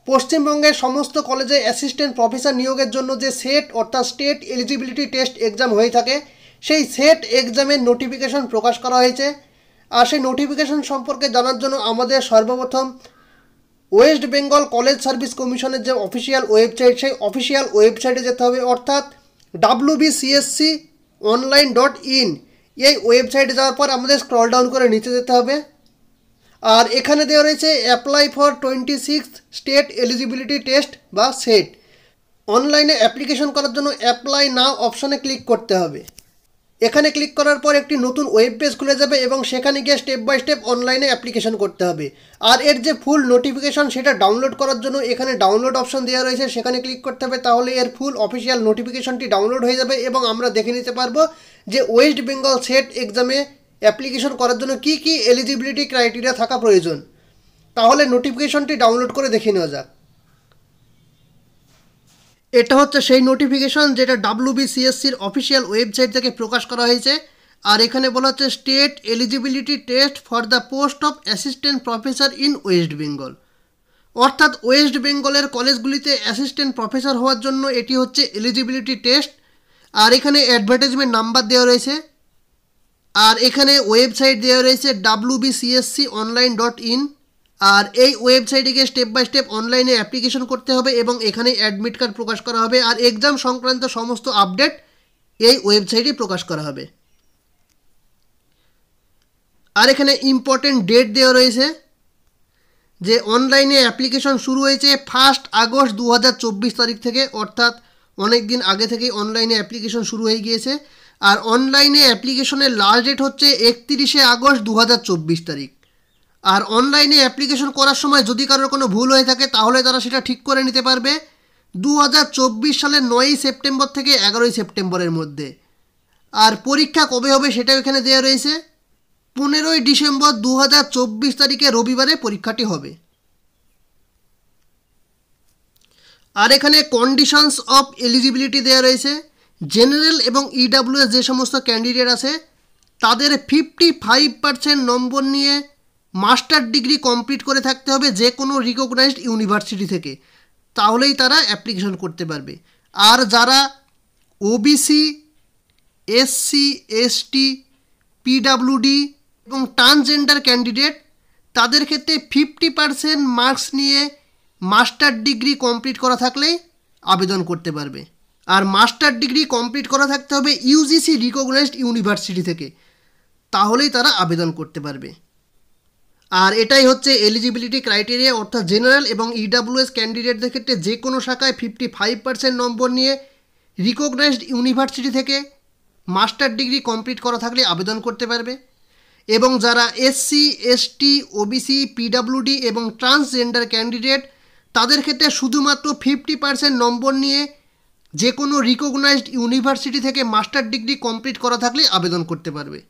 পশ্চিমবঙ্গের সমস্ত কলেজে অ্যাসিস্ট্যান্ট প্রফেসর নিয়োগের জন্য যে সেট অর্থাৎ স্টেট এলিজিবিলিটি টেস্ট এক্সাম হয়ে থাকে, সেই সেট এক্সামের নোটিফিকেশন প্রকাশ করা হয়েছে। আর সেই নোটিফিকেশন সম্পর্কে জানার জন্য আমাদের সর্বপ্রথম ওয়েস্ট বেঙ্গল কলেজ সার্ভিস কমিশনের যে অফিসিয়াল ওয়েবসাইট, সেই অফিসিয়াল ওয়েবসাইটে যেতে হবে, অর্থাৎ wbcsconline.in। এই ওয়েবসাইটে যাওয়ার পর আমাদের স্ক্রল ডাউন করে নিচে যেতে হবে। আর এখানে দেওয়া রয়েছে apply for 26 state eligibility test বা সেট। অনলাইনে অ্যাপ্লিকেশন করার জন্য অ্যাপ্লাই নাও অপশানে ক্লিক করতে হবে। এখানে ক্লিক করার পর একটি নতুন ওয়েব পেজ খুলে যাবে এবং সেখানে গিয়ে স্টেপ বাই স্টেপ অনলাইনে অ্যাপ্লিকেশন করতে হবে। আর এর যে ফুল নোটিফিকেশন সেটা ডাউনলোড করার জন্য এখানে ডাউনলোড অপশন দেওয়া রয়েছে, সেখানে ক্লিক করতে হবে। তাহলে এর ফুল অফিসিয়াল নোটিফিকেশনটি ডাউনলোড হয়ে যাবে এবং আমরা দেখে নিতে পারবো যে ওয়েস্ট বেঙ্গল সেট এক্সামে অ্যাপ্লিকেশন করার জন্য কী কী এলিজিবিলিটি ক্রাইটেরিয়া থাকা প্রয়োজন। তাহলে নোটিফিকেশনটি ডাউনলোড করে দেখে নেওয়া যাক। এটা হচ্ছে সেই নোটিফিকেশন যেটা WBCSCর অফিসিয়াল ওয়েবসাইট থেকে প্রকাশ করা হয়েছে। আর এখানে বলা হচ্ছে state eligibility test for the post of assistant professor in West Bengal. অর্থাৎ ওয়েস্ট বেঙ্গলের কলেজগুলিতে অ্যাসিস্ট্যান্ট প্রফেসর হওয়ার জন্য এটি হচ্ছে এলিজিবিলিটি টেস্ট। আর এখানে অ্যাডভার্টাইজমেন্ট নাম্বার দেওয়া রয়েছে। আর এখানে ওয়েবসাইট দেওয়া রয়েছে wbcsconline.in। আর এই ওয়েবসাইটে গিয়ে স্টেপ বাই স্টেপ অনলাইনে অ্যাপ্লিকেশন করতে হবে এবং এখানে অ্যাডমিট কার্ড প্রকাশ করা হবে। আর এক্সাম সংক্রান্ত সমস্ত আপডেট এই ওয়েবসাইটে প্রকাশ করা হবে। আর এখানে ইম্পর্টেন্ট ডেট দেওয়া রয়েছে যে অনলাইনে অ্যাপ্লিকেশন শুরু হয়েছে 1 আগস্ট 2024 তারিখ থেকে, অর্থাৎ অনেক দিন আগে থেকেই অনলাইনে অ্যাপ্লিকেশন শুরু হয়ে গিয়েছে। আর অনলাইনে অ্যাপ্লিকেশনের লাস্ট ডেট হচ্ছে 31 আগস্ট 2024 তারিখ। আর অনলাইনে অ্যাপ্লিকেশন করার সময় যদি কারোর কোনো ভুল হয়ে থাকে তাহলে তারা সেটা ঠিক করে নিতে পারবে 2024 সালের 9 সেপ্টেম্বর থেকে 11 সেপ্টেম্বরের মধ্যে। আর পরীক্ষা কবে হবে সেটাও এখানে দেওয়া রয়েছে। 15 ডিসেম্বর 2024 তারিখে রবিবারে পরীক্ষাটি হবে। আর এখানে কন্ডিশনস অফ এলিজিবিলিটি দেওয়া রয়েছে। জেনারেল এবং EWS যে সমস্ত ক্যান্ডিডেট আছে তাদের 55% নম্বর নিয়ে মাস্টার ডিগ্রি কমপ্লিট করে থাকতে হবে যে কোনো রিকগনাইজড ইউনিভার্সিটি থেকে, তাহলেই তারা অ্যাপ্লিকেশন করতে পারবে। আর যারা OBC, SC, ST, PWD এবং ট্রান্সজেন্ডার ক্যান্ডিডেট তাদের ক্ষেত্রে 50% মার্কস নিয়ে মাস্টার ডিগ্রি কমপ্লিট করা থাকলেই আবেদন করতে পারবে। আর মাস্টার ডিগ্রি কমপ্লিট করা থাকতে হবে UGC রিকগনাইজড ইউনিভার্সিটি থেকে, তাহলেই তারা আবেদন করতে পারবে। আর এটাই হচ্ছে এলিজিবিলিটি ক্রাইটেরিয়া, অর্থাৎ জেনারেল এবং EWS ক্যান্ডিডেটদের ক্ষেত্রে যে কোনো শাখায় 55% নম্বর নিয়ে রিকগনাইজড ইউনিভার্সিটি থেকে মাস্টার ডিগ্রি কমপ্লিট করা থাকলে আবেদন করতে পারবে। এবং যারা SC, ST, OBC, PWD এবং ট্রান্সজেন্ডার ক্যান্ডিডেট তাদের ক্ষেত্রে শুধুমাত্র 50% নম্বর নিয়ে যে কোনো রিকগনাইজড ইউনিভার্সিটি থেকে মাস্টার ডিগ্রি কমপ্লিট করা থাকলে আবেদন করতে পারবে।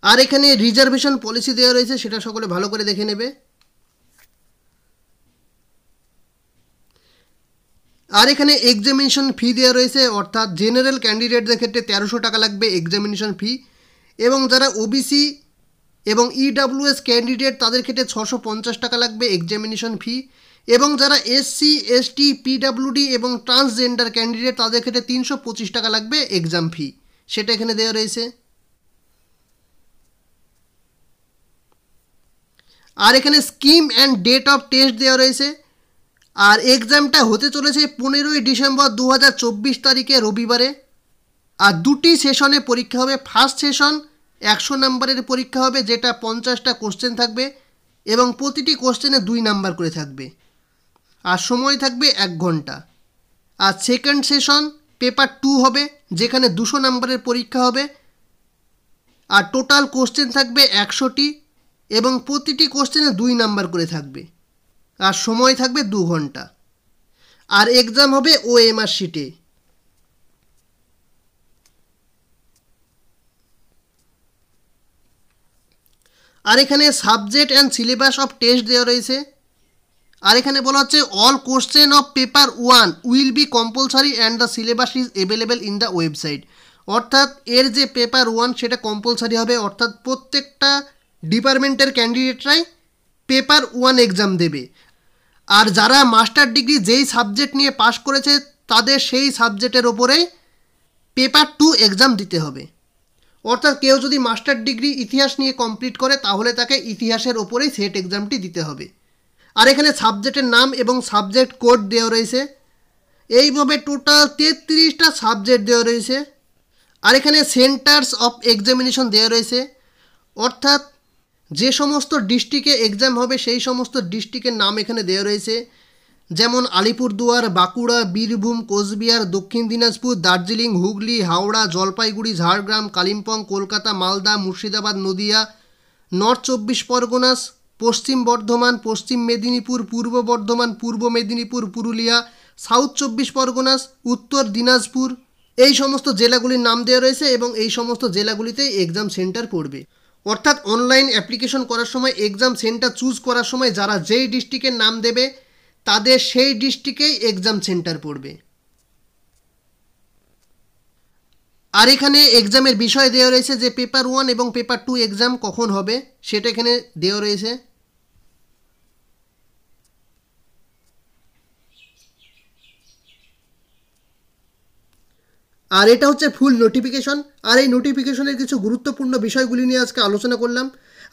আর এখানে রিজার্ভেশন পলিসি দেওয়া রয়েছে, সেটা সকলে ভালো করে দেখে নেবে। আর এখানে এক্সামিনেশন ফি দেওয়া রয়েছে, অর্থাৎ জেনারেল ক্যান্ডিডেটদের ক্ষেত্রে 1300 টাকা লাগবে এক্সামিনেশন ফি, এবং যারা OBC এবং EWS ক্যান্ডিডেট তাদের ক্ষেত্রে 650 টাকা লাগবে এক্সামিনেশন ফি, এবং যারা SC, ST, PWD এবং ট্রান্সজেন্ডার ক্যান্ডিডেট তাদের ক্ষেত্রে 325 টাকা লাগবে এক্সাম ফি, সেটা এখানে দেওয়া রয়েছে। আর এখানে scheme and date of test দেওয়া রয়েছে। আর এক্সামটা হতে চলেছে 15 ডিসেম্বর 2024 তারিখে রবিবারে। আর দুটি সেশনে পরীক্ষা হবে। ফার্স্ট সেশন 100 নম্বরের পরীক্ষা হবে, যেটা 50টা কোশ্চেন থাকবে এবং প্রতিটি কোশ্চেনে 2 নাম্বার করে থাকবে, আর সময় থাকবে 1 ঘন্টা। আর সেকেন্ড সেশন পেপার 2 হবে, যেখানে 200 নম্বরের পরীক্ষা হবে, আর টোটাল কোশ্চেন থাকবে 100টি এবং প্রতিটি কোশ্চেনে 2 নাম্বার করে থাকবে, আর সময় থাকবে 2 ঘন্টা। আর এক্সাম হবে OMR শিটে। আর এখানে subject and syllabus of test দেওয়া রয়েছে। আর এখানে বলা হচ্ছে all question of paper 1 will be compulsory and the syllabus is available in the website. অর্থাৎ এর যে পেপার 1 সেটা কম্পালসারি হবে, অর্থাৎ প্রত্যেকটা ডিপার্টমেন্টের ক্যান্ডিডেটরাই পেপার 1 এক্সাম দেবে। আর যারা মাস্টার ডিগ্রি যেই সাবজেক্ট নিয়ে পাশ করেছে তাদের সেই সাবজেক্টের ওপরেই পেপার 2 এক্সাম দিতে হবে। অর্থাৎ কেউ যদি মাস্টার ডিগ্রি ইতিহাস নিয়ে কমপ্লিট করে তাহলে তাকে ইতিহাসের ওপরেই সেট এক্সামটি দিতে হবে। আর এখানে সাবজেক্টের নাম এবং সাবজেক্ট কোড দেওয়া রয়েছে। এইভাবে টোটাল 33টা সাবজেক্ট দেওয়া রয়েছে। আর এখানে সেন্টার্স অফ এক্সামিনেশন দেওয়া রয়েছে, অর্থাৎ যে সমস্ত ডিস্ট্রিক্টে এক্সাম হবে সেই সমস্ত ডিস্ট্রিক্টের নাম এখানে দেওয়া রয়েছে, যেমন আলিপুরদুয়ার, বাঁকুড়া, বীরভূম, কোচবিহার, দক্ষিণ দিনাজপুর, দার্জিলিং, হুগলি, হাওড়া, জলপাইগুড়ি, ঝাড়গ্রাম, কালিম্পং, কলকাতা, মালদা, মুর্শিদাবাদ, নদিয়া, নর্থ 24 পরগনাস, পশ্চিম বর্ধমান, পশ্চিম মেদিনীপুর, পূর্ব বর্ধমান, পূর্ব মেদিনীপুর, পুরুলিয়া, সাউথ 24 পরগনাস, উত্তর দিনাজপুর, এই সমস্ত জেলাগুলির নাম দেওয়া রয়েছে এবং এই সমস্ত জেলাগুলিতেই এক্সাম সেন্টার পড়বে। অর্থাৎ অনলাইন অ্যাপ্লিকেশন করার সময় এক্সাম সেন্টার চুজ করার সময় যারা যেই ডিস্ট্রিক্টের নাম দেবে তাদের সেই ডিস্ট্রিক্টেই এক্সাম সেন্টার পড়বে। আর এখানে এক্সামের বিষয় দেওয়া রয়েছে যে পেপার 1 এবং পেপার 2 এক্সাম কখন হবে সেটা এখানে দেওয়া রয়েছে। আর এটা হচ্ছে ফুল নোটিফিকেশন। আর এই নোটিফিকেশনের কিছু গুরুত্বপূর্ণ বিষয়গুলি নিয়ে আজকে আলোচনা করলাম।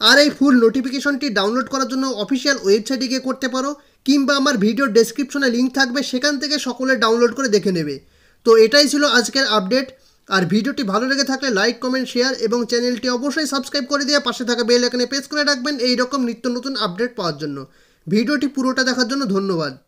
আর এই ফুল নোটিফিকেশনটি ডাউনলোড করার জন্য অফিসিয়াল ওয়েবসাইটে গিয়ে করতে পারো, কিংবা আমার ভিডিও ডেসক্রিপশনে লিঙ্ক থাকবে, সেখান থেকে সকলে ডাউনলোড করে দেখে নেবে। তো এটাই ছিল আজকের আপডেট। আর ভিডিওটি ভালো লেগে থাকলে লাইক, কমেন্ট, শেয়ার এবং চ্যানেলটি অবশ্যই সাবস্ক্রাইব করে দিয়ে পাশে থাকা বেল আইকনে প্রেস করে রাখবেন এই রকম নিত্য নতুন আপডেট পাওয়ার জন্য। ভিডিওটি পুরোটা দেখার জন্য ধন্যবাদ।